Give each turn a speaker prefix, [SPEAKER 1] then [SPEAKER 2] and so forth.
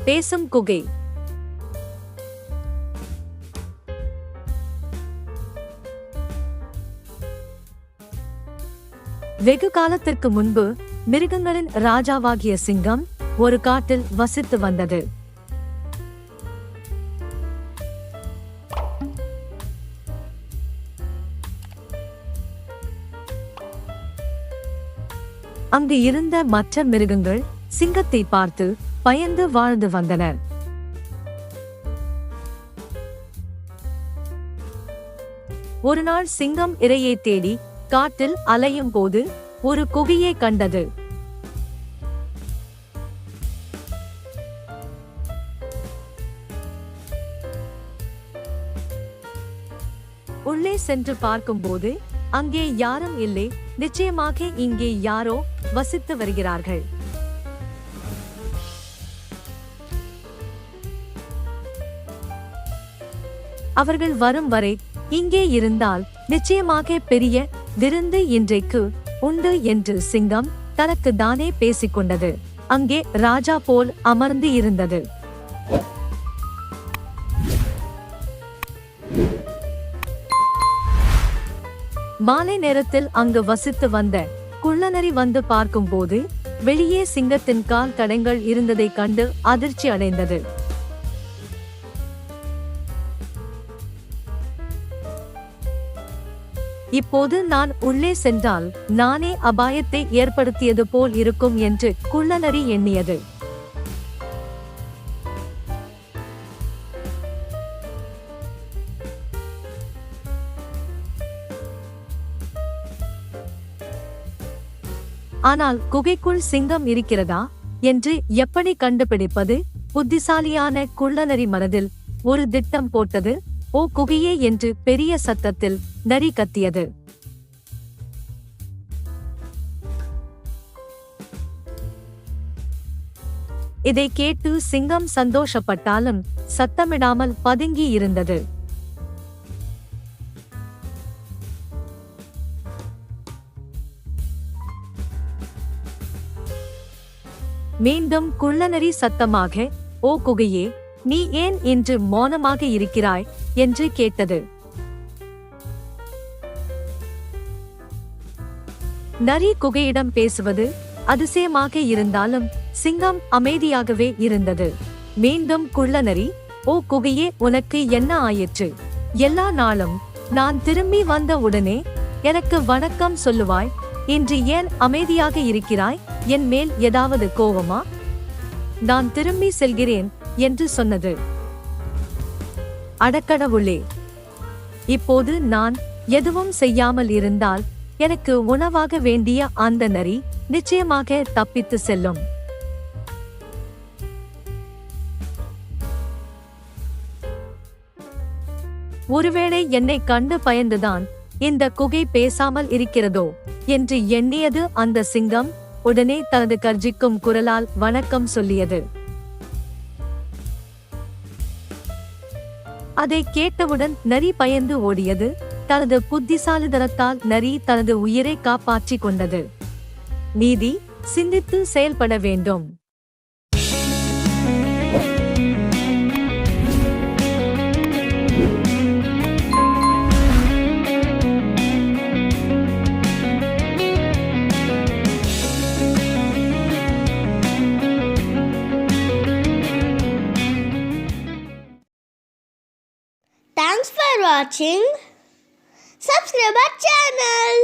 [SPEAKER 1] பேசும் குகை. வெகு காலத்திற்கு முன்பு மிருகங்களின் ராஜாவாகிய சிங்கம் ஒரு காட்டில் வசித்து வந்தது. அங்கு இருந்த மற்ற மிருகங்கள் சிங்கத்தை பார்த்து பயந்து வாழ்ந்து வந்தனர். ஒருநாள் சிங்கம் இரையை தேடி காட்டில் அலையும் போது ஒரு குகையை கண்டது. உள்ளே சென்று பார்க்கும்போது அங்கே யாரும் இல்லை. நிச்சயமாக இங்கே யாரோ வசித்து வருகிறார்கள். அவர்கள் வரும் வரை இங்கே இருந்தால் நிச்சயமாக பெரிய விருந்து இன்றைக்கு உண்டு என்று சிங்கம் தனக்கு தானே பேசிக்கொண்டது. அங்கே ராஜா போல் அமர்ந்து இருந்தது. மாலை நேரத்தில் அங்கு வசித்து வந்த குள்ளநரி வந்து பார்க்கும்போது வெளியே சிங்கத்தின் கால் தடங்கள் இருந்ததை கண்டு அதிர்ச்சி அடைந்தது. இப்போது நான் உள்ளே சென்றால் நானே அபாயத்தை ஏற்படுத்தியது போல் இருக்கும் என்று குள்ளநரி எண்ணியது. ஆனால் குகைக்குள் சிங்கம் இருக்கிறதா என்று எப்படி கண்டுபிடிப்பது? புத்திசாலியான குள்ளநரி மனதில் ஒரு திட்டம் போட்டது. ஓ குகையே என்று பெரிய சத்தத்தில் நரி கத்தியது. இதை கேட்டு சிங்கம் சந்தோஷப்பட்டாலும் சத்தமிடாமல் பதுங்கி இருந்தது. மீண்டும் குள்ளநரி சத்தமாக, ஓ குகையே, நீ ஏன் இன்று மௌனமாக இருக்கிறாய் என்று கேட்டது. நரி குகையிடம் பேசுவது அதிசயமாக இருந்தாலும் சிங்கம் அமைதியாகவே இருந்தது. மீண்டும் குள்ளநரி, ஓ குகையே, உனக்கு என்ன ஆயிற்று? எல்லா நாளும் நான் திரும்பி வந்த உடனே எனக்கு வணக்கம் சொல்லுவாய். இன்று ஏன் அமைதியாக இருக்கிறாய்? என் மேல் ஏதாவது கோவமா? நான் திரும்பி செல்கிறேன் என்று சொன்னது. அடக்கடவுளே, இப்போது நான் எதுவும் செய்யாமல் இருந்தால் எனக்கு உணவாக வேண்டிய அந்த நரி நிச்சயமாக தப்பித்து செல்லும். ஒருவேளை என்னை கண்டு பயந்துதான் இந்த குகை பேசாமல் இருக்கிறதோ என்று எண்ணியது அந்த சிங்கம். உடனே தனது கர்ஜிக்கும் குரலால் வணக்கம் சொல்லியது. அதை கேட்டவுடன் நரி பயந்து ஓடியது. தனது புத்திசாலித்தனத்தால் நரி தனது உயிரை காப்பாற்றிக் கொண்டது. நீதி, சிந்தித்து செயல்பட வேண்டும்.
[SPEAKER 2] Thanks for watching. Subscribe our channel.